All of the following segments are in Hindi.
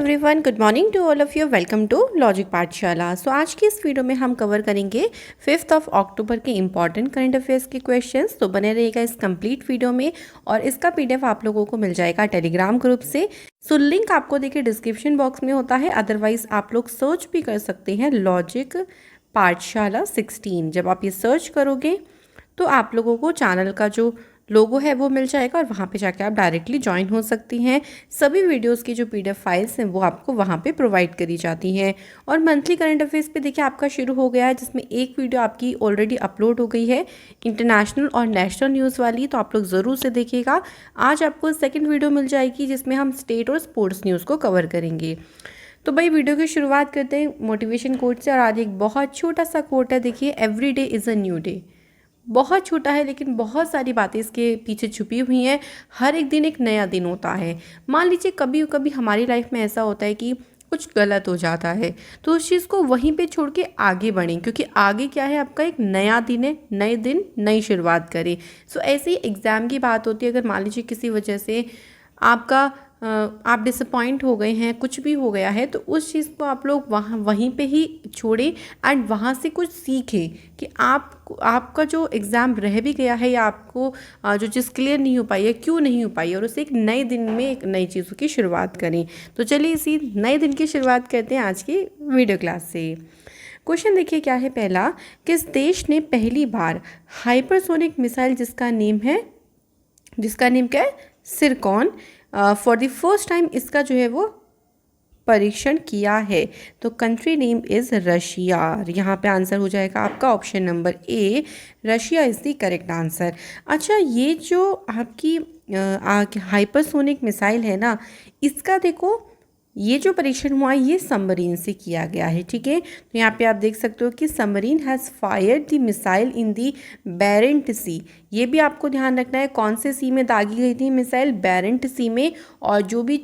Everyone, good morning to all of you. Welcome to logic Pathshala. So आज की इस वीडियो में हम कवर करेंगे 5 अक्टूबर के इंपॉर्टेंट करंट अफेयर्स के क्वेश्चंस। तो बने रहिएगा इस कंप्लीट वीडियो में और इसका पीडीएफ आप लोगों को मिल जाएगा टेलीग्राम ग्रुप से। सो लिंक आपको देखिए डिस्क्रिप्शन बॉक्स में होता है, अदरवाइज आप लोग सर्च भी कर सकते हैं लॉजिक पाठशाला 16। जब आप ये सर्च करोगे तो आप लोगों को चैनल का जो लोगो है वो मिल जाएगा और वहाँ पे जाके आप डायरेक्टली ज्वाइन हो सकती हैं। सभी वीडियोस की जो पीडीएफ फाइल्स हैं वो आपको वहाँ पे प्रोवाइड करी जाती हैं। और मंथली करंट अफेयर्स पे देखिए आपका शुरू हो गया है, जिसमें एक वीडियो आपकी ऑलरेडी अपलोड हो गई है इंटरनेशनल और नेशनल न्यूज़ वाली, तो आप लोग ज़रूर से देखिएगा। आज आपको सेकेंड वीडियो मिल जाएगी जिसमें हम स्टेट और स्पोर्ट्स न्यूज़ को कवर करेंगे। तो भाई वीडियो की शुरुआत करते हैं मोटिवेशन कोट से। और आज एक बहुत छोटा सा कोट है, देखिए, every day is a new day. बहुत छोटा है लेकिन बहुत सारी बातें इसके पीछे छुपी हुई हैं। हर एक दिन एक नया दिन होता है। मान लीजिए कभी कभी हमारी लाइफ में ऐसा होता है कि कुछ गलत हो जाता है, तो उस चीज़ को वहीं पे छोड़ के आगे बढ़ें, क्योंकि आगे क्या है, आपका एक नया दिन है, नए दिन नई शुरुआत करें। सो ऐसे ही एग्ज़ाम की बात होती है। अगर मान लीजिए किसी वजह से आपका आप डिसअपॉइंट हो गए हैं, कुछ भी हो गया है, तो उस चीज़ को आप लोग वहीं पे ही छोड़ें एंड वहाँ से कुछ सीखें कि आपका जो एग्ज़ाम रह भी गया है या आपको जो चीज़ क्लियर नहीं हो पाई है, क्यों नहीं हो पाई है, और उसे एक नए दिन में एक नई चीज़ों की शुरुआत करें। तो चलिए इसी नए दिन की शुरुआत करते हैं आज की वीडियो क्लास से। क्वेश्चन देखिए क्या है पहला, किस देश ने पहली बार हाइपरसोनिक मिसाइल जिसका नेम क्या है, सिरकॉन, फॉर द फर्स्ट टाइम इसका जो है वो परीक्षण किया है? तो कंट्री नेम इज़ रशिया। यहाँ पे आंसर हो जाएगा आपका option number A, Russia is the correct answer. अच्छा, ये जो आपकी हाइपरसोनिक मिसाइल है ना, इसका देखो ये जो परीक्षण हुआ ये सबमरीन से किया गया है, ठीक है। तो यहाँ पे आप देख सकते हो कि submarine has fired the missile in the Barents Sea. ये भी आपको ध्यान रखना है, कौन से सी में दागी गई थी मिसाइल, बेरेंट सी में। और जो भी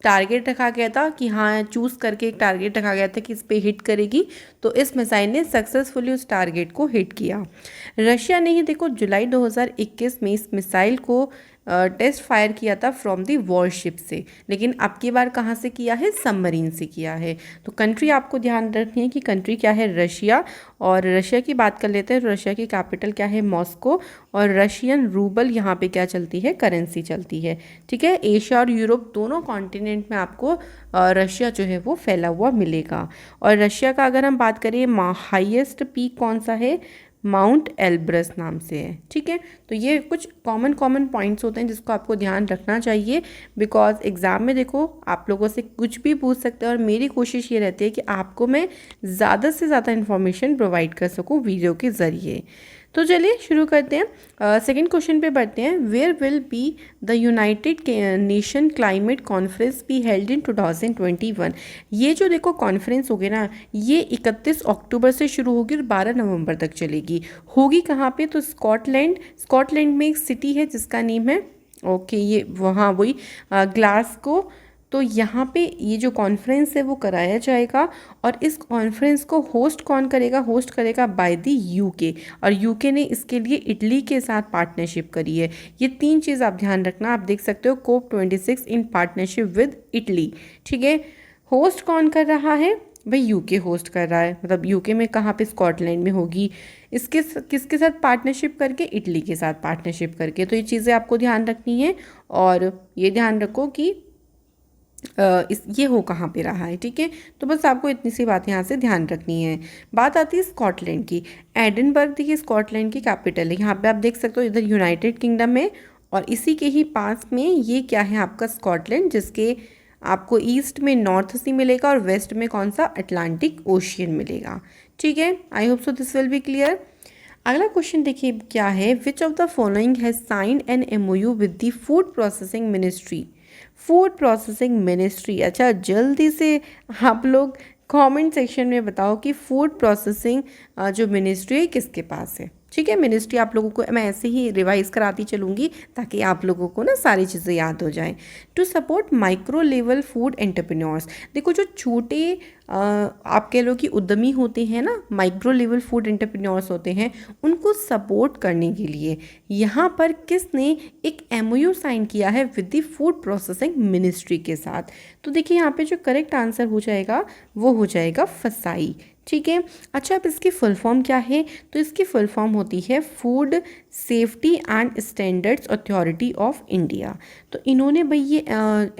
टारगेट रखा गया था कि हाँ चूज़ करके एक टारगेट रखा गया था कि इस पे हिट करेगी, तो इस मिसाइल ने सक्सेसफुली उस टारगेट को हिट किया। रशिया ने ही देखो जुलाई 2021 में इस मिसाइल को टेस्ट फायर किया था फ्रॉम दी वॉरशिप से, लेकिन अब की बार कहाँ से किया है, सबमरीन से किया है। तो कंट्री आपको ध्यान रखनी है कि कंट्री क्या है, रशिया। और रशिया की बात कर लेते हैं, रशिया की कैपिटल क्या है, मॉस्को। और रशियन रूबल यहाँ पे क्या चलती है, करेंसी चलती है, ठीक है। एशिया और यूरोप दोनों कॉन्टिनेंट में आपको रशिया जो है वो फैला हुआ मिलेगा। और रशिया का अगर हम बात करें, हाईएस्ट पीक कौन सा है, माउंट एल्ब्रस नाम से है, ठीक है। तो ये कुछ कॉमन पॉइंट्स होते हैं जिसको आपको ध्यान रखना चाहिए, बिकॉज एग्ज़ाम में देखो आप लोगों से कुछ भी पूछ सकते हैं और मेरी कोशिश ये रहती है कि आपको मैं ज़्यादा से ज़्यादा इन्फॉर्मेशन प्रोवाइड कर सकूँ वीडियो के ज़रिए। तो चलिए शुरू करते हैं। सेकंड क्वेश्चन पे बढ़ते हैं। Where will be the United Nation climate conference be held in 2021? ये जो देखो कॉन्फ्रेंस होगी ना, ये 31 अक्टूबर से शुरू होगी और 12 नवंबर तक चलेगी। होगी कहाँ पे, तो स्कॉटलैंड में एक सिटी है जिसका नेम है, ओके, ये वहाँ वही ग्लासगो। तो यहाँ पे ये जो कॉन्फ्रेंस है वो कराया जाएगा। और इस कॉन्फ्रेंस को होस्ट कौन करेगा, होस्ट करेगा बाय द यूके। और यूके ने इसके लिए इटली के साथ पार्टनरशिप करी है। ये तीन चीज़ आप ध्यान रखना। आप देख सकते हो COP26 in partnership with Italy, ठीक है। होस्ट कौन कर रहा है, भाई यूके होस्ट कर रहा है, मतलब यूके में कहाँ पे, स्कॉटलैंड में होगी। किसके साथ पार्टनरशिप करके, इटली के साथ पार्टनरशिप करके। तो ये चीज़ें आपको ध्यान रखनी है और ये ध्यान रखो कि ये हो कहाँ पे रहा है, ठीक है। तो बस आपको इतनी सी बात यहाँ से ध्यान रखनी है। बात आती है स्कॉटलैंड की। एडिनबर्ग देखिए स्कॉटलैंड की कैपिटल है। यहाँ पे आप देख सकते हो इधर यूनाइटेड किंगडम है और इसी के ही पास में ये क्या है आपका स्कॉटलैंड, जिसके आपको ईस्ट में नॉर्थ सी मिलेगा और वेस्ट में कौन सा, अटलांटिक ओशियन मिलेगा, ठीक है। I hope so this will be clear. अगला क्वेश्चन देखिए क्या है, विच of the following has signed an MOU with the food processing ministry? Food processing ministry, अच्छा जल्दी से आप लोग कमेंट सेक्शन में बताओ कि फूड प्रोसेसिंग जो मिनिस्ट्री है किसके पास है, ठीक है। मिनिस्ट्री आप लोगों को मैं ऐसे ही रिवाइज कराती चलूँगी ताकि आप लोगों को ना सारी चीज़ें याद हो जाएं। To support micro level food entrepreneurs, देखो जो छोटे आप कह लो कि उद्यमी होते हैं ना, माइक्रो लेवल फूड एंटरप्रेन्योर्स होते हैं, उनको सपोर्ट करने के लिए यहाँ पर किसने एक MOU साइन किया है with the food processing ministry के साथ। तो देखिए यहाँ पे जो करेक्ट आंसर हो जाएगा वो हो जाएगा फसाई। ठीक है। अच्छा, अब इसकी फुल फॉर्म क्या है? तो इसकी फुल फॉर्म होती है food safety and standards authority of India. तो इन्होंने भाई ये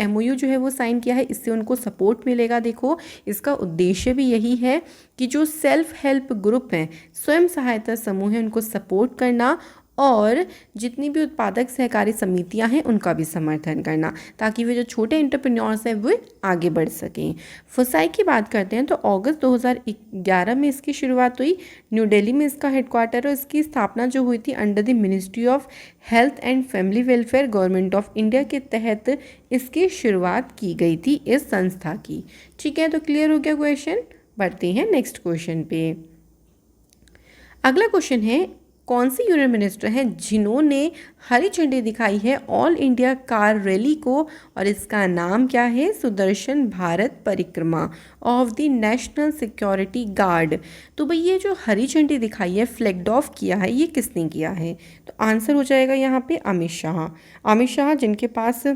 MOU जो है वो साइन किया है, इससे उनको सपोर्ट मिलेगा। देखो इसका उद्देश्य भी यही है कि जो सेल्फ हेल्प ग्रुप हैं, स्वयं सहायता समूह हैं, उनको सपोर्ट करना और जितनी भी उत्पादक सहकारी समितियां हैं उनका भी समर्थन करना, ताकि वे जो छोटे एंटरप्रेन्योर्स हैं वो आगे बढ़ सकें। फसाई की बात करते हैं तो अगस्त 2011 में इसकी शुरुआत हुई। न्यू दिल्ली में इसका हेडक्वार्टर, और इसकी स्थापना जो हुई थी under the ministry of health and family welfare, government of India के तहत इसकी शुरुआत की गई थी इस संस्था की। ठीक है, तो क्लियर हो गया क्वेश्चन। बढ़ते हैं नेक्स्ट क्वेश्चन पे। अगला क्वेश्चन है, कौन सी यूनियन मिनिस्टर हैं जिन्होंने हरी झंडी दिखाई है ऑल इंडिया कार रैली को, और इसका नाम क्या है? सुदर्शन भारत परिक्रमा of the national security guard. तो भाई ये जो हरी झंडी दिखाई है, फ्लैग ऑफ किया है, ये किसने किया है? तो आंसर हो जाएगा यहाँ पे अमित शाह। अमित शाह जिनके पास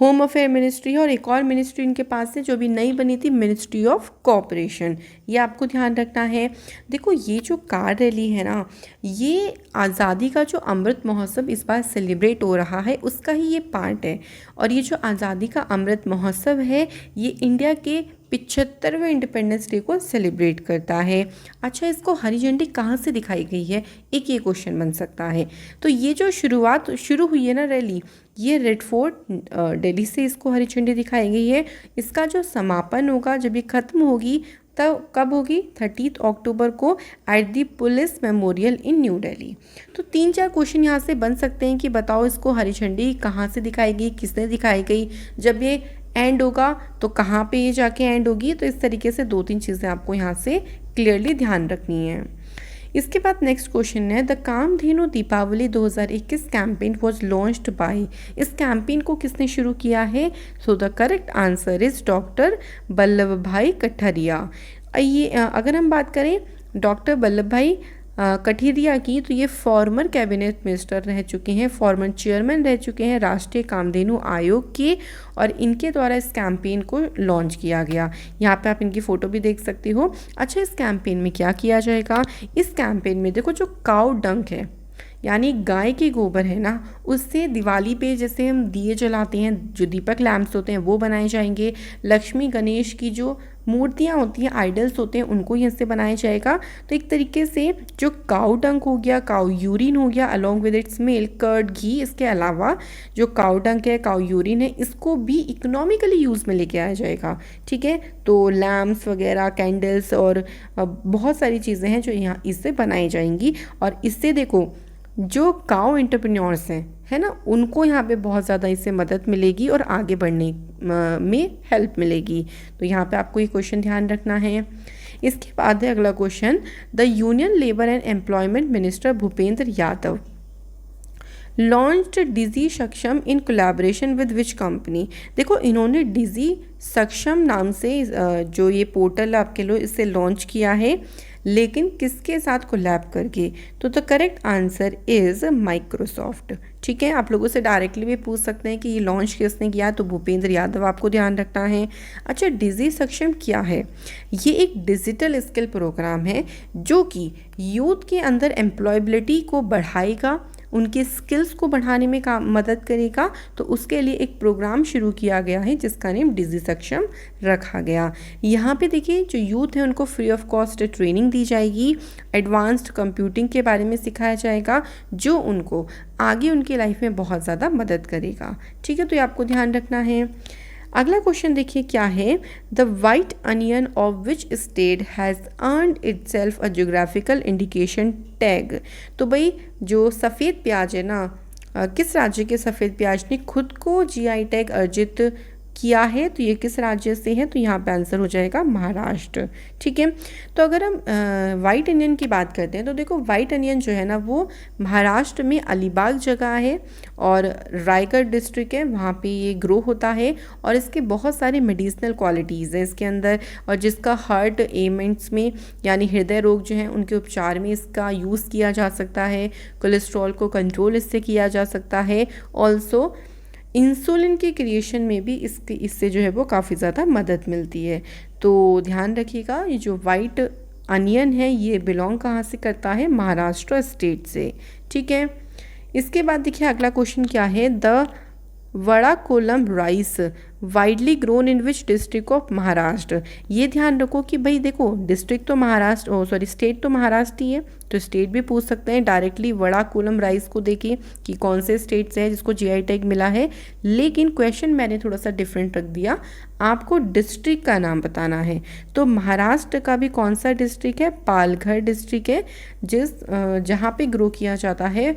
होम अफेयर मिनिस्ट्री है, और एक और मिनिस्ट्री इनके पास है जो भी नई बनी थी, मिनिस्ट्री ऑफ कोऑपरेशन। ये आपको ध्यान रखना है। देखो ये जो कार रैली है ना, ये आज़ादी का जो अमृत महोत्सव इस बार सेलिब्रेट हो रहा है उसका ही ये पार्ट है। और ये जो आज़ादी का अमृत महोत्सव है ये इंडिया के 75वें इंडिपेंडेंस डे को सेलिब्रेट करता है। अच्छा, इसको हरी झंडी कहाँ से दिखाई गई है, एक ये क्वेश्चन बन सकता है। तो ये जो शुरू हुई है ना रैली, ये रेड फोर्ट दिल्ली से इसको हरी झंडी दिखाई गई है। इसका जो समापन होगा, जब ये ख़त्म होगी तब कब होगी? 30 अक्टूबर को at the police memorial in new Delhi. तो 3-4 क्वेश्चन यहाँ से बन सकते हैं कि बताओ इसको हरी झंडी कहाँ से दिखाई गई, किसने दिखाई गई, जब ये एंड होगा तो कहाँ पे ये जाके एंड होगी। तो इस तरीके से 2-3 चीज़ें आपको यहाँ से क्लियरली ध्यान रखनी है। इसके बाद नेक्स्ट क्वेश्चन है, the Kamdhenu Deepavali 2021 campaign was launched by. इस कैंपेन को किसने शुरू किया है? So the correct answer is doctor Vallabhbhai Kathiria. ये अगर हम बात करें डॉक्टर वल्लभ भाई कठरिया की, तो ये फॉर्मर कैबिनेट मिनिस्टर रह चुके हैं, फॉर्मर चेयरमैन रह चुके हैं राष्ट्रीय कामधेनु आयोग के, और इनके द्वारा इस कैंपेन को लॉन्च किया गया। यहाँ पे आप इनकी फ़ोटो भी देख सकते हो। अच्छा, इस कैंपेन में क्या किया जाएगा? इस कैंपेन में देखो जो काऊ डंक है, यानी गाय के गोबर है ना, उससे दिवाली पे जैसे हम दिए जलाते हैं, जो दीपक लैम्प्स होते हैं वो बनाए जाएंगे। लक्ष्मी गणेश की जो मूर्तियाँ होती हैं, आइडल्स होते हैं, उनको यहाँ से बनाया जाएगा। तो एक तरीके से जो काऊ डंक हो गया, काऊ यूरिन हो गया, along with its milk, curd, ghee, इसके अलावा जो काऊ डंक है, काऊ यूरिन है, इसको भी इकोनॉमिकली यूज़ में लेके आया जाएगा। ठीक है, तो लैम्प्स वगैरह, कैंडल्स और बहुत सारी चीज़ें हैं जो यहाँ इससे बनाई जाएंगी। और इससे देखो जो काऊ एंटरप्रेन्योर्स हैं, है ना, उनको यहाँ पे बहुत ज़्यादा इससे मदद मिलेगी और आगे बढ़ने में हेल्प मिलेगी। तो यहाँ पे आपको ये क्वेश्चन ध्यान रखना है। इसके बाद है अगला question, the union labour and employment minister Bhupender Yadav launched Digi Saksham in collaboration with which company. देखो इन्होंने डिजी सक्षम नाम से जो ये पोर्टल आपके लो इससे लॉन्च किया है, लेकिन किसके साथ कोलैब करके? तो the correct answer is Microsoft. ठीक है, आप लोगों से डायरेक्टली भी पूछ सकते हैं कि ये लॉन्च किसने किया, तो भूपेंद्र यादव आपको ध्यान रखना है। अच्छा, डिजी सक्षम क्या है? ये एक डिजिटल स्किल प्रोग्राम है जो कि यूथ के अंदर एम्प्लॉयबिलिटी को बढ़ाएगा, उनके स्किल्स को बढ़ाने में मदद करेगा। तो उसके लिए एक प्रोग्राम शुरू किया गया है जिसका नेम डिजी सक्षम रखा गया। यहाँ पे देखिए जो यूथ है उनको फ्री ऑफ कॉस्ट ट्रेनिंग दी जाएगी, एडवांस्ड कंप्यूटिंग के बारे में सिखाया जाएगा जो उनको आगे उनकी लाइफ में बहुत ज़्यादा मदद करेगा। ठीक है, तो ये आपको ध्यान रखना है। अगला क्वेश्चन देखिए क्या है, the white onion of which state has earned itself a geographical indication tag. तो भाई जो सफ़ेद प्याज है ना, किस राज्य के सफ़ेद प्याज ने खुद को GI टैग अर्जित किया है, तो ये किस राज्य से है, तो यहाँ पे आंसर हो जाएगा महाराष्ट्र। ठीक है, तो अगर हम वाइट अनियन की बात करते हैं तो देखो वाइट अनियन जो है ना वो महाराष्ट्र में अलीबाग जगह है और रायगढ़ डिस्ट्रिक्ट है, वहाँ पे ये ग्रो होता है और इसके बहुत सारे मेडिसिनल क्वालिटीज़ हैं इसके अंदर, और जिसका हार्ट एमेंट्स में यानी हृदय रोग जो हैं उनके उपचार में इसका यूज़ किया जा सकता है, कोलेस्ट्रॉल को कंट्रोल इससे किया जा सकता है, ऑल्सो इंसुलिन की क्रिएशन में भी इससे जो है वो काफ़ी ज़्यादा मदद मिलती है। तो ध्यान रखिएगा, ये जो वाइट अनियन है ये बिलोंग कहाँ से करता है, महाराष्ट्र स्टेट से। ठीक है, इसके बाद देखिए अगला क्वेश्चन क्या है, the Wada Kolam rice widely grown in which district of Maharashtra. ये ध्यान रखो कि भाई देखो डिस्ट्रिक्ट तो महाराष्ट्र स्टेट तो महाराष्ट्र ही है, तो स्टेट भी पूछ सकते हैं डायरेक्टली वड़ा कोलम राइस को देखिए कि कौन से स्टेट से है जिसको जीआई टैग मिला है, लेकिन क्वेश्चन मैंने थोड़ा सा डिफरेंट रख दिया, आपको डिस्ट्रिक्ट का नाम बताना है। तो महाराष्ट्र का भी कौन सा डिस्ट्रिक्ट है, पालघर डिस्ट्रिक्ट है, जहाँ पे ग्रो किया जाता है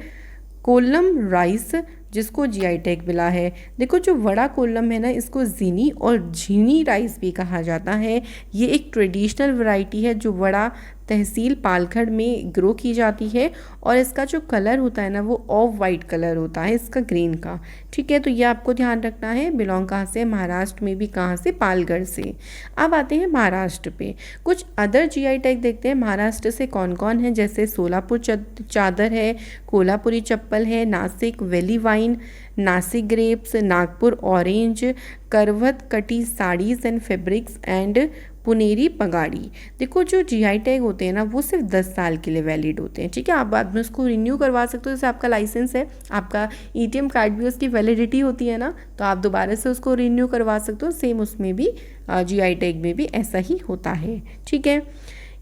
कोलम राइस जिसको जीआई टैग मिला है। देखो जो वड़ा कोलम है ना इसको ज़ीनी और झीनी राइस भी कहा जाता है। ये एक ट्रेडिशनल वैरायटी है जो वड़ा तहसील पालघर में ग्रो की जाती है और इसका जो कलर होता है ना वो ऑफ वाइट कलर होता है इसका ग्रीन का। ठीक है, तो ये आपको ध्यान रखना है, बिलोंग कहाँ से, महाराष्ट्र में भी कहाँ से, पालघर से। अब आते हैं महाराष्ट्र पे, कुछ अदर जीआई टैग देखते हैं महाराष्ट्र से कौन कौन है, जैसे सोलापुर चादर है, कोल्हापुरी चप्पल है, Nashik valley wine, Nashik grapes, Nagpur orange, Karvat Kati saris and fabrics and Puneri pagadi. देखो जो जीआई टैग होते हैं ना वो सिर्फ 10 साल के लिए वैलिड होते हैं। ठीक है, आप बाद में उसको रिन्यू करवा सकते हो, जैसे आपका लाइसेंस है, आपका एटीएम कार्ड भी उसकी वैलिडिटी होती है ना, तो आप दोबारा से उसको रिन्यू करवा सकते हो। सेम उसमें भी जीआई टैग में भी ऐसा ही होता है। ठीक है,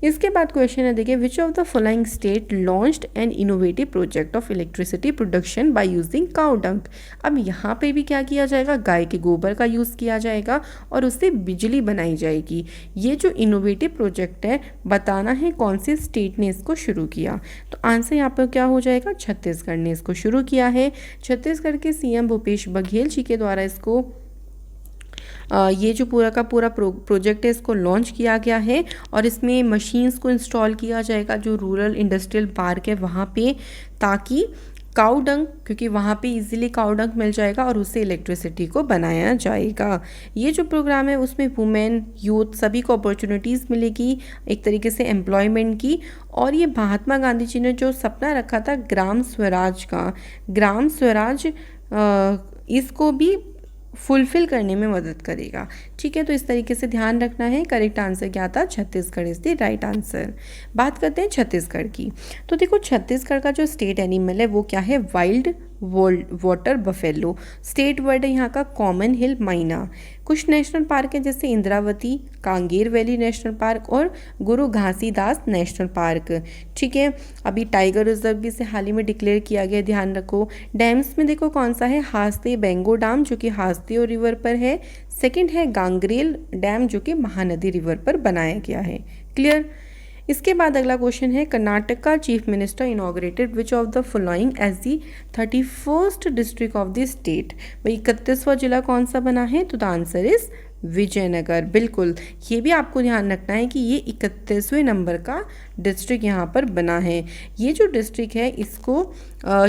इसके बाद क्वेश्चन है देखिए, विच of the following state launched an innovative project of electricity production by using cow dung. अब यहाँ पे भी क्या किया जाएगा, गाय के गोबर का यूज़ किया जाएगा और उससे बिजली बनाई जाएगी। ये जो इनोवेटिव प्रोजेक्ट है बताना है कौन से स्टेट ने इसको शुरू किया, तो आंसर यहाँ पर क्या हो जाएगा, छत्तीसगढ़ ने इसको शुरू किया है। छत्तीसगढ़ के सीएम भूपेश बघेल जी के द्वारा इसको ये जो पूरा का पूरा प्रोजेक्ट है इसको लॉन्च किया गया है और इसमें मशीन्स को इंस्टॉल किया जाएगा जो रूरल इंडस्ट्रियल पार्क है वहाँ पे, ताकि काऊ डंग, क्योंकि वहाँ पे इजीली काऊ डंग मिल जाएगा और उससे इलेक्ट्रिसिटी को बनाया जाएगा। ये जो प्रोग्राम है उसमें वुमेन यूथ सभी को अपॉर्चुनिटीज़ मिलेगी एक तरीके से एम्प्लॉयमेंट की, और ये महात्मा गांधी जी ने जो सपना रखा था ग्राम स्वराज का, ग्राम स्वराज इसको भी फुलफिल करने में मदद करेगा। ठीक है, तो इस तरीके से ध्यान रखना है। करेक्ट आंसर क्या था, Chhattisgarh is the right answer. बात करते हैं छत्तीसगढ़ की, तो देखो छत्तीसगढ़ का जो स्टेट एनिमल है वो क्या है, wild water buffalo. State word है यहाँ का कॉमन हिल मैना। कुछ नेशनल पार्क है जैसे Indravati, Kanger valley national park और गुरु घासीदास नेशनल पार्क। ठीक है, अभी टाइगर रिजर्व भी इसे हाल ही में डिक्लेयर किया गया, ध्यान रखो। डैम्स में देखो कौन सा है, हास्ते बेंगो डैम जो कि हास्ते रिवर पर है, सेकंड है गांगरेल डैम जो कि महानदी रिवर पर बनाया गया है। क्लियर। इसके बाद अगला क्वेश्चन है, Karnataka chief minister inaugurated which of the following as the 31st district of the state. भाई 31वां जिला कौन सा बना है, तो द आंसर इज विजयनगर। बिल्कुल, ये भी आपको ध्यान रखना है कि ये 31वें नंबर का डिस्ट्रिक्ट यहाँ पर बना है। ये जो डिस्ट्रिक्ट है इसको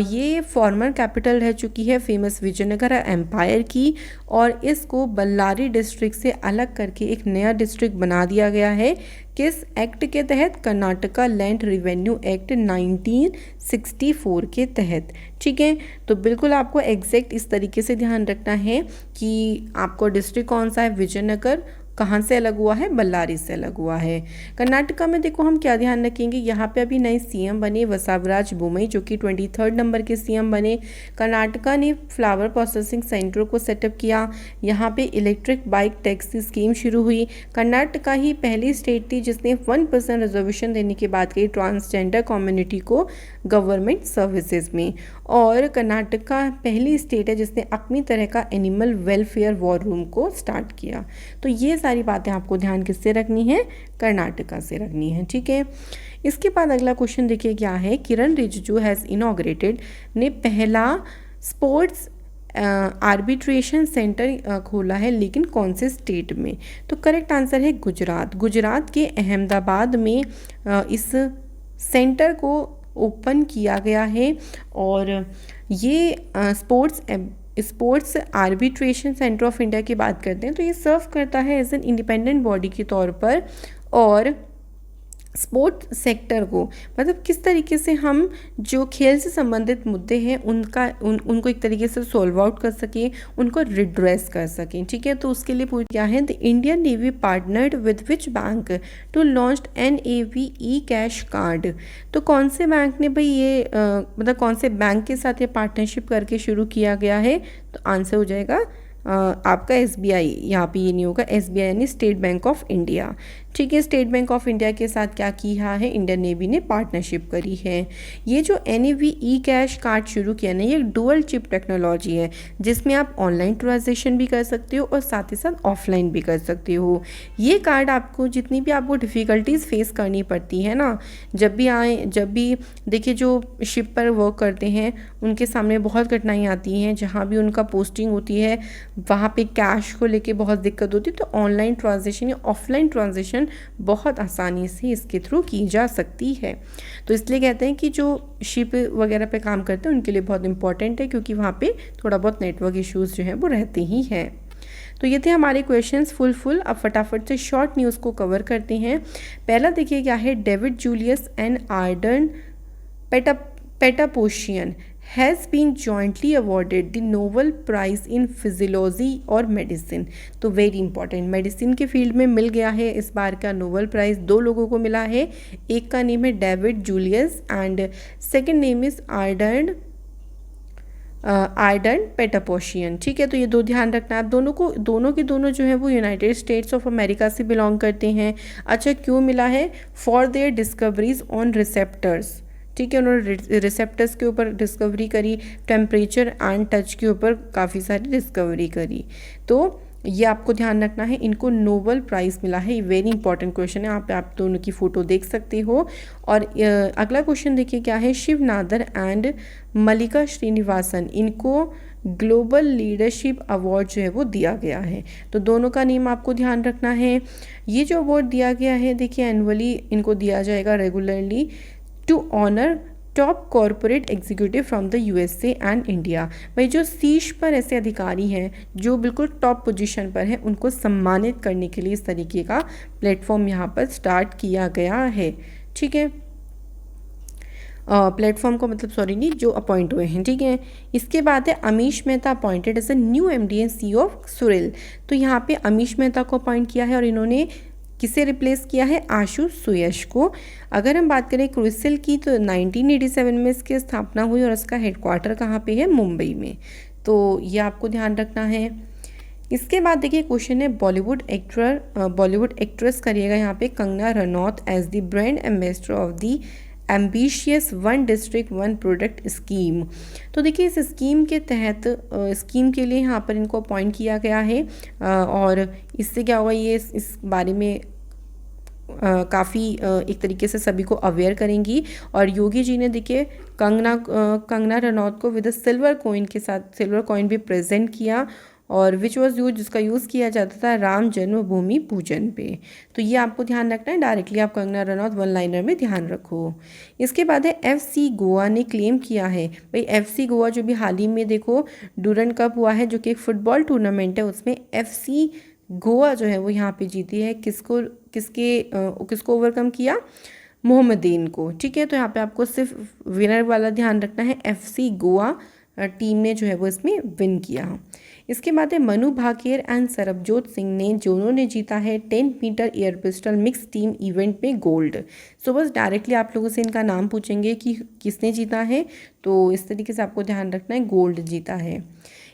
ये फॉर्मर कैपिटल रह चुकी है फेमस विजयनगर एम्पायर की, और इसको बल्लारी डिस्ट्रिक्ट से अलग करके एक नया डिस्ट्रिक्ट बना दिया गया है। किस एक्ट के तहत, कर्नाटका लैंड रिवेन्यू एक्ट 1964 के तहत। ठीक है, तो बिल्कुल आपको एग्जैक्ट इस तरीके से ध्यान रखना है कि आपको डिस्ट्रिक्ट कौन सा है, विजयनगर कहाँ से अलग हुआ है, बल्लारी से अलग हुआ है। कर्नाटका में देखो हम क्या ध्यान रखेंगे, यहाँ पे अभी नए सीएम बने वसावराज बोमई जो कि 23rd नंबर के सीएम बने। कर्नाटका ने फ्लावर प्रोसेसिंग सेंटर को सेटअप किया, यहाँ पे इलेक्ट्रिक बाइक टैक्सी स्कीम शुरू हुई। कर्नाटका ही पहली स्टेट थी जिसने 1% रिजर्वेशन देने की बात कही ट्रांसजेंडर कम्युनिटी को गवर्नमेंट सर्विसेज में, और कर्नाटका पहली स्टेट है जिसने अपनी तरह का एनिमल वेलफेयर वॉर रूम को स्टार्ट किया। तो ये सारी बातें आपको ध्यान किससे रखनी है, कर्नाटका से रखनी है। ठीक है, इसके बाद अगला क्वेश्चन देखिए क्या है, किरण रिजिजू हैज़ इनॉग्रेटेड ने पहला स्पोर्ट्स आर्बिट्रेशन सेंटर खोला है, लेकिन कौन से स्टेट में? तो करेक्ट आंसर है गुजरात। गुजरात के अहमदाबाद में इस सेंटर को ओपन किया गया है। और ये sports arbitration centre of India की बात करते हैं तो ये सर्व करता है एज एन इंडिपेंडेंट बॉडी के तौर पर। और स्पोर्ट्स सेक्टर को मतलब किस तरीके से हम जो खेल से संबंधित मुद्दे हैं उनको एक तरीके से सॉल्व आउट कर सकें, उनको रिड्रेस कर सकें। ठीक है, तो उसके लिए पूछ क्या है, the Indian navy partnered with which bank to launch NAV e cash card. तो कौन से बैंक ने भाई ये मतलब कौन से बैंक के साथ ये पार्टनरशिप करके शुरू किया गया है? तो आंसर हो जाएगा आपका SBI। यहाँ पे ये नहीं होगा, SBI यानी स्टेट बैंक ऑफ इंडिया। ठीक है, स्टेट बैंक ऑफ इंडिया के साथ क्या किया है, इंडियन नेवी ने पार्टनरशिप करी है। ये जो NAV ई कैश कार्ड शुरू किया ना, ये डुअल चिप टेक्नोलॉजी है जिसमें आप ऑनलाइन ट्रांजेक्शन भी कर सकते हो और साथ ही साथ ऑफलाइन भी कर सकते हो। ये कार्ड आपको जितनी भी आपको डिफ़िकल्टीज फेस करनी पड़ती है ना, जब भी देखिए जो शिप पर वर्क करते हैं उनके सामने बहुत कठिनाई आती हैं, जहाँ भी उनका पोस्टिंग होती है वहाँ पे कैश को लेके बहुत दिक्कत होती है। तो ऑनलाइन ट्रांजेक्शन या ऑफलाइन ट्रांजेक्शन बहुत आसानी से इसके थ्रू की जा सकती है। तो इसलिए कहते हैं कि जो शिप वगैरह पे काम करते हैं उनके लिए बहुत इंपॉर्टेंट है, क्योंकि वहाँ पे थोड़ा बहुत नेटवर्क इश्यूज जो हैं वो रहते ही हैं। तो ये थे हमारे क्वेश्चंस फुल। अब फटाफट से शॉर्ट न्यूज़ को कवर करते हैं। पहला देखिए क्या है, David Julius and Ardem Patapoutian has been jointly awarded the Nobel Prize in physiology और मेडिसिन। तो वेरी इंपॉर्टेंट, मेडिसिन के फील्ड में मिल गया है इस बार का नोबेल प्राइज़। 2 लोगों को मिला है, एक का नेम है David Julius and second name is Ardem Patapoutian. ठीक है, तो ये 2 ध्यान रखना है। आप दोनों के दोनों जो है वो यूनाइटेड स्टेट्स ऑफ अमेरिका से बिलोंग करते हैं। अच्छा, क्यों मिला है? For their discoveries on receptors. ठीक है, उन्होंने रिसेप्टर्स के ऊपर डिस्कवरी करी, टेम्परेचर एंड टच के ऊपर काफ़ी सारी डिस्कवरी करी। तो ये आपको ध्यान रखना है, इनको नोबेल प्राइज़ मिला है। ये वेरी इंपॉर्टेंट क्वेश्चन है, यहाँ पे आप दोनों की फ़ोटो देख सकते हो। और अगला क्वेश्चन देखिए क्या है, शिव नादर एंड मल्लिका श्रीनिवासन, इनको ग्लोबल लीडरशिप अवार्ड जो है वो दिया गया है। तो दोनों का नेम आपको ध्यान रखना है। ये जो अवार्ड दिया गया है देखिए एनुअली इनको दिया जाएगा regularly to honour top corporate executive from the USA and India. भाई जो शीर्ष पर ऐसे अधिकारी हैं जो बिल्कुल टॉप पोजीशन पर हैं, उनको सम्मानित करने के लिए इस तरीके का प्लेटफॉर्म यहाँ पर स्टार्ट किया गया है। ठीक है, प्लेटफॉर्म को मतलब सॉरी नहीं, जो अपॉइंट हुए हैं। ठीक है, इसके बाद है Amish Mehta appointed as a new MD and CEO of CRISIL. तो यहाँ पे अमीश मेहता को अपॉइंट किया है और इन्होंने किसे रिप्लेस किया है? आशु सुयश को। अगर हम बात करें क्रिसिल की तो 1987 में इसकी स्थापना हुई और इसका हेडक्वार्टर कहाँ पे है? मुंबई में। तो ये आपको ध्यान रखना है। इसके बाद देखिए क्वेश्चन है बॉलीवुड एक्ट्रेस करिएगा यहाँ पे Kangana Ranaut as the brand ambassador of the ambitious one district one product scheme. तो देखिए इस स्कीम के तहत स्कीम के लिए यहाँ पर इनको अपॉइंट किया गया है। और इससे क्या होगा, ये इस बारे में काफ़ी एक तरीके से सभी को अवेयर करेंगी। और योगी जी ने देखिए कंगना रनौत को विद सिल्वर कॉइन के साथ सिल्वर कॉइन भी प्रेजेंट किया, और विच वॉज यूज जिसका यूज़ किया जाता था राम जन्मभूमि पूजन पे। तो ये आपको ध्यान रखना है, डायरेक्टली आप कंगना रनौत वन लाइनर में ध्यान रखो। इसके बाद है FC गोवा ने क्लेम किया है। भाई FC गोवा जो भी हाल ही में देखो डूरंड कप हुआ है, जो कि एक फुटबॉल टूर्नामेंट है, उसमें FC गोवा जो है वो यहाँ पे जीती है। किसको ओवरकम किया? मोहम्मदीन को। ठीक है, तो यहाँ पे आपको सिर्फ विनर वाला ध्यान रखना है, FC गोवा टीम ने जो है वो इसमें विन किया। इसके बाद है मनु भाकेर एंड सरबजोत सिंह ने जिन्होंने जीता है 10 metre air pistol mix team event में गोल्ड। सो बस डायरेक्टली आप लोगों से इनका नाम पूछेंगे कि किसने जीता है, तो इस तरीके से आपको ध्यान रखना है, गोल्ड जीता है।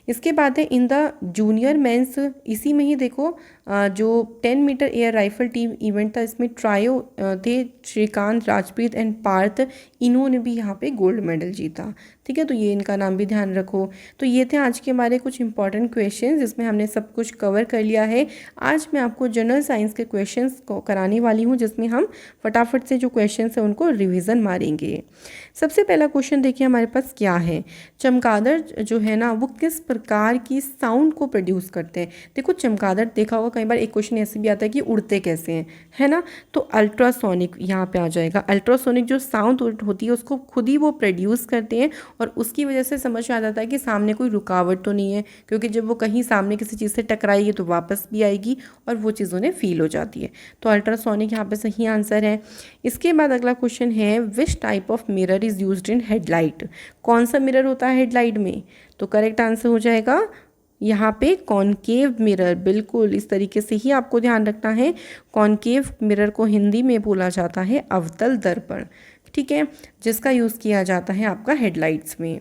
इसके बाद है इन द जूनियर मेंस, इसी में ही देखो जो 10 metre air rifle team event था, इसमें ट्रायो थे, श्रीकांत, राजप्रीत एंड पार्थ, इन्होंने भी यहाँ पे गोल्ड मेडल जीता। ठीक है, तो ये इनका नाम भी ध्यान रखो। तो ये थे आज के हमारे कुछ इंपॉर्टेंट क्वेश्चन जिसमें हमने सब कुछ कवर कर लिया है। आज मैं आपको जनरल साइंस के क्वेश्चंस को कराने वाली हूँ, जिसमें हम फटाफट से जो क्वेश्चंस हैं उनको रिवीजन मारेंगे। सबसे पहला क्वेश्चन देखिए हमारे पास क्या है। चमगादड़ जो है ना वो किस प्रकार की साउंड को प्रोड्यूस करते हैं। देखो चमगादड़ देखा होगा कई बार, एक क्वेश्चन ऐसे भी आता है कि उड़ते कैसे हैं, है ना, तो अल्ट्रासोनिक यहाँ पे आ जाएगा। अल्ट्रासोनिक जो साउंड होती है उसको खुद ही वो प्रोड्यूस करते हैं और उसकी वजह से समझ में आ जाता है कि सामने कोई रुकावट तो नहीं है, क्योंकि जब वो कहीं सामने किसी चीज़ से टकराएगी तो वापस भी आएगी और वो चीज़ उन्हें फील हो जाती है। तो अल्ट्रासोनिक यहाँ पे सही आंसर है। इसके बाद अगला क्वेश्चन है, which type of mirror is used in headlight. कौन सा मिरर होता है हेडलाइट में, तो करेक्ट आंसर हो जाएगा यहाँ पे कॉनकेव मिरर। बिल्कुल इस तरीके से ही आपको ध्यान रखना है। कॉनकेव मिरर को हिंदी में बोला जाता है अवतल दर्पण, ठीक है, जिसका यूज़ किया जाता है आपका हेडलाइट्स में।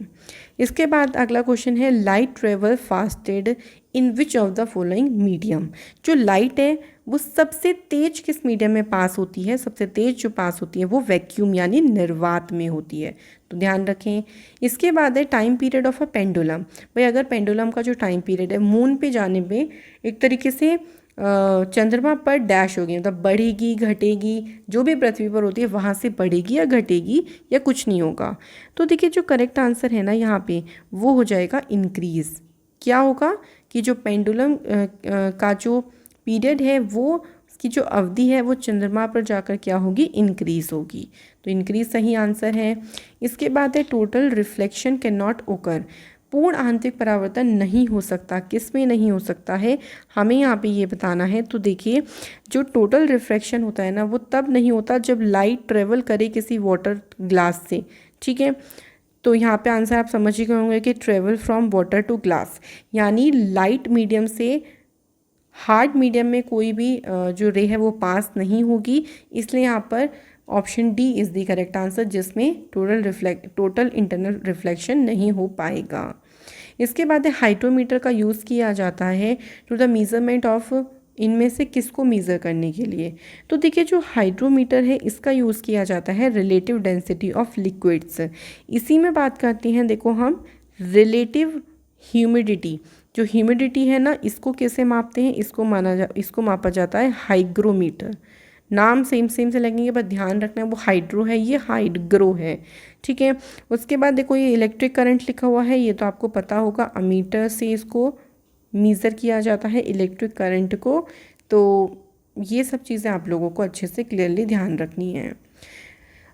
इसके बाद अगला क्वेश्चन है, light travel fastest in which of the following medium. जो लाइट है वो सबसे तेज किस मीडियम में पास होती है। सबसे तेज जो पास होती है वो वैक्यूम यानी निर्वात में होती है, तो ध्यान रखें। इसके बाद है time period of a pendulum. भाई अगर पेंडुलम का जो टाइम पीरियड है, मून पे जाने पे एक तरीके से चंद्रमा पर डैश होगी, मतलब बढ़ेगी घटेगी, जो भी पृथ्वी पर होती है वहाँ से बढ़ेगी या घटेगी या कुछ नहीं होगा। तो देखिए जो करेक्ट आंसर है ना यहाँ पे वो हो जाएगा इंक्रीज़। क्या होगा कि जो पेंडुलम का जो पीरियड है वो उसकी जो अवधि है वो चंद्रमा पर जाकर क्या होगी, इंक्रीज़ होगी। तो इंक्रीज़ सही आंसर है। इसके बाद है टोटल रिफ्लेक्शन कैन नॉट ओकर। पूर्ण आंतरिक परावर्तन नहीं हो सकता, किस में नहीं हो सकता है, हमें यहाँ पे ये बताना है। तो देखिए जो टोटल रिफ्रैक्शन होता है ना वो तब नहीं होता जब लाइट ट्रेवल करे किसी वाटर ग्लास से, ठीक है। तो यहाँ पे आंसर आप समझ ही गए होंगे कि travel from water to glass, यानी लाइट मीडियम से हार्ड मीडियम में कोई भी जो रे है वो पास नहीं होगी। इसलिए यहाँ पर option D is the correct answer, जिसमें टोटल इंटरनल रिफ्लेक्शन नहीं हो पाएगा। इसके बाद है हाइड्रोमीटर का यूज़ किया जाता है टू द मेजरमेंट ऑफ, इनमें से किसको मेज़र करने के लिए। तो देखिए जो हाइड्रोमीटर है इसका यूज़ किया जाता है रिलेटिव डेंसिटी ऑफ लिक्विड्स। इसी में बात करते हैं देखो हम रिलेटिव ह्यूमिडिटी। जो ह्यूमिडिटी है ना इसको कैसे मापते हैं, इसको मापा जाता है हाइग्रोमीटर। नाम सेम से लगेंगे पर ध्यान रखना है वो हाइड्रो है, ये हाइग्रो है, ठीक है। उसके बाद देखो ये इलेक्ट्रिक करंट लिखा हुआ है, ये तो आपको पता होगा, अमीटर से इसको मीज़र किया जाता है इलेक्ट्रिक करंट को। तो ये सब चीज़ें आप लोगों को अच्छे से क्लियरली ध्यान रखनी है।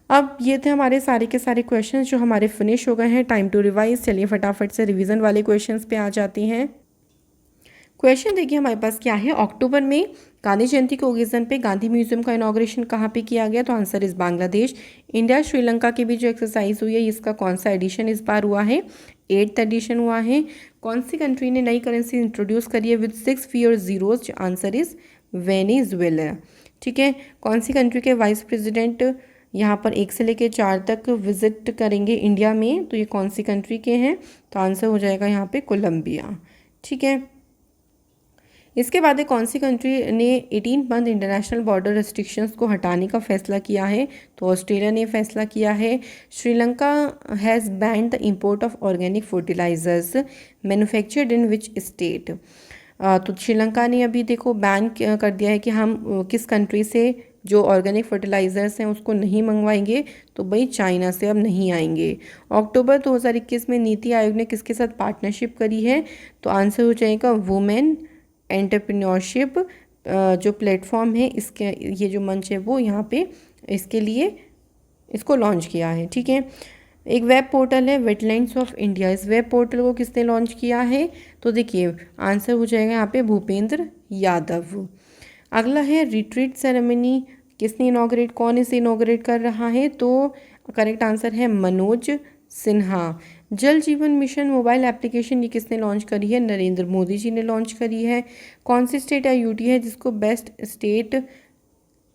अब ये थे हमारे सारे के सारे क्वेश्चंस जो हमारे फिनिश हो गए हैं। Time to revise. चलिए फटाफट से रिवीजन वाले क्वेश्चंस पे आ जाती हैं। क्वेश्चन देखिए हमारे पास क्या है, अक्टूबर में गांधी जयंती के ओकेजन पे गांधी म्यूजियम का इनॉग्रेशन कहाँ पे किया गया, तो आंसर इस बांग्लादेश। इंडिया श्रीलंका की भी जो एक्सरसाइज हुई है इसका कौन सा एडिशन इस बार हुआ है, 8th एडिशन हुआ है। कौन सी कंट्री ने नई करेंसी इंट्रोड्यूस करी है with 6 fewer zeros, answer is Venezuela, ठीक है। कौन सी कंट्री के वाइस प्रेसिडेंट यहाँ पर 1 से लेकर 4 तक विजिट करेंगे इंडिया में, तो ये कौन सी कंट्री के हैं, तो आंसर हो जाएगा यहाँ पे कोलंबिया, ठीक है। इसके बाद कौन सी कंट्री ने 18 मंथ इंटरनेशनल बॉर्डर रेस्ट्रिक्शंस को हटाने का फैसला किया है, तो ऑस्ट्रेलिया ने फैसला किया है। Sri Lanka has banned the import of organic fertilisers manufactured in which state. तो श्रीलंका ने अभी देखो बैन कर दिया है कि हम किस कंट्री से जो ऑर्गेनिक फर्टिलाइज़र्स हैं उसको नहीं मंगवाएंगे, तो भाई चाइना से अब नहीं आएंगे। अक्टूबर 2021 में नीति आयोग ने किसके साथ पार्टनरशिप करी है, तो आंसर हो जाएगा वुमेन एंटरप्रेन्योरशिप जो प्लेटफॉर्म है, इसके ये जो मंच है वो यहाँ पे इसके लिए इसको लॉन्च किया है, ठीक है। एक वेब पोर्टल है वेटलैंड्स ऑफ इंडिया, इस वेब पोर्टल को किसने लॉन्च किया है, तो देखिए आंसर हो जाएगा यहाँ पे भूपेंद्र यादव। अगला है रिट्रीट सेरेमनी किसने इनॉग्रेट, कौन इसे इनॉग्रेट कर रहा है, तो करेक्ट आंसर है मनोज सिन्हा। जल जीवन मिशन मोबाइल एप्लीकेशन ये किसने लॉन्च करी है, नरेंद्र मोदी जी ने लॉन्च करी है। कौन सी स्टेट या यूटी है जिसको बेस्ट स्टेट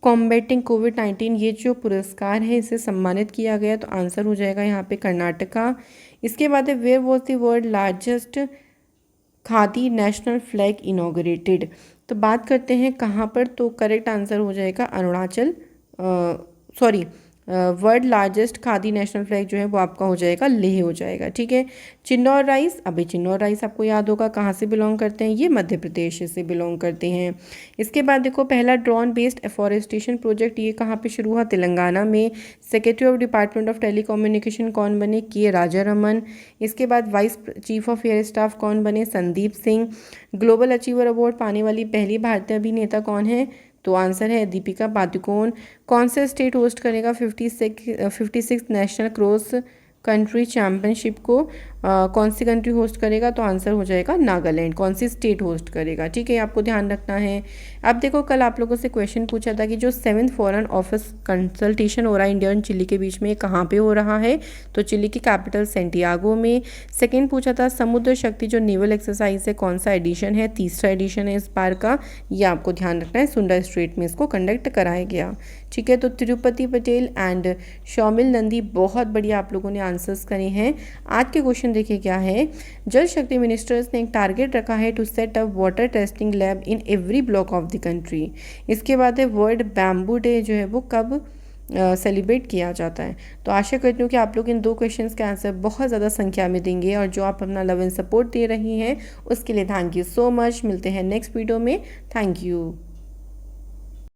कॉम्बैटिंग कोविड-19 ये जो पुरस्कार है इसे सम्मानित किया गया, तो आंसर हो जाएगा यहाँ पे कर्नाटका। इसके बाद है where was the world largest khadi national flag inaugurated, तो बात करते हैं कहाँ पर, तो करेक्ट आंसर हो जाएगा Arunachal, sorry, world largest khadi national flag जो है वो आपका हो जाएगा लेह हो जाएगा। ठीक है। चिन्नौर राइस, अभी चिन्नौर राइस आपको याद होगा कहाँ से बिलोंग करते हैं, ये मध्य प्रदेश से बिलोंग करते हैं। इसके बाद देखो पहला ड्रोन बेस्ड एफॉरेस्टेशन प्रोजेक्ट ये कहाँ पे शुरू हुआ, तेलंगाना में। Secretary of department of telecommunication कौन बने, के राजा रमन। इसके बाद vice chief of air staff कौन बने, Sandeep Singh. Global achiever award पाने वाली पहली भारतीय अभिनेता कौन है, तो आंसर है दीपिका पादुकोण। कौन से स्टेट होस्ट करेगा 56 नेशनल क्रॉस कंट्री चैम्पियनशिप को, कौन सी कंट्री होस्ट करेगा, तो आंसर हो जाएगा नागालैंड। कौन सी स्टेट होस्ट करेगा, ठीक है, आपको ध्यान रखना है। अब देखो कल आप लोगों से क्वेश्चन पूछा था कि जो 7th फॉरेन ऑफिस कंसल्टेशन हो रहा है इंडिया और चिली के बीच में, कहाँ पे हो रहा है, तो चिली की कैपिटल सेंटियागो में। सेकेंड पूछा था समुद्र शक्ति जो नेवल एक्सरसाइज है कौन सा एडिशन है, तीसरा एडिशन है इस बार का, ये आपको ध्यान रखना है, सुंदर स्ट्रेट में इसको कंडक्ट कराया गया। ठीक है। तो तिरुपति पटेल एंड शौमिल नंदी, बहुत बढ़िया आप लोगों ने आंसर्स करे हैं। आज के क्वेश्चन देखिए क्या है, जल शक्ति मिनिस्टर्स ने एक टारगेट रखा है to set up water testing lab in every block of the country. इसके बाद है वर्ल्ड बैम्बू डे जो है वो कब सेलिब्रेट किया जाता है। तो आशा करती हूँ कि आप लोग इन 2 क्वेश्चंस के आंसर बहुत ज़्यादा संख्या में देंगे, और जो आप अपना लव एंड सपोर्ट दे रही हैं उसके लिए थैंक यू सो मच। मिलते हैं नेक्स्ट वीडियो में। Thank you.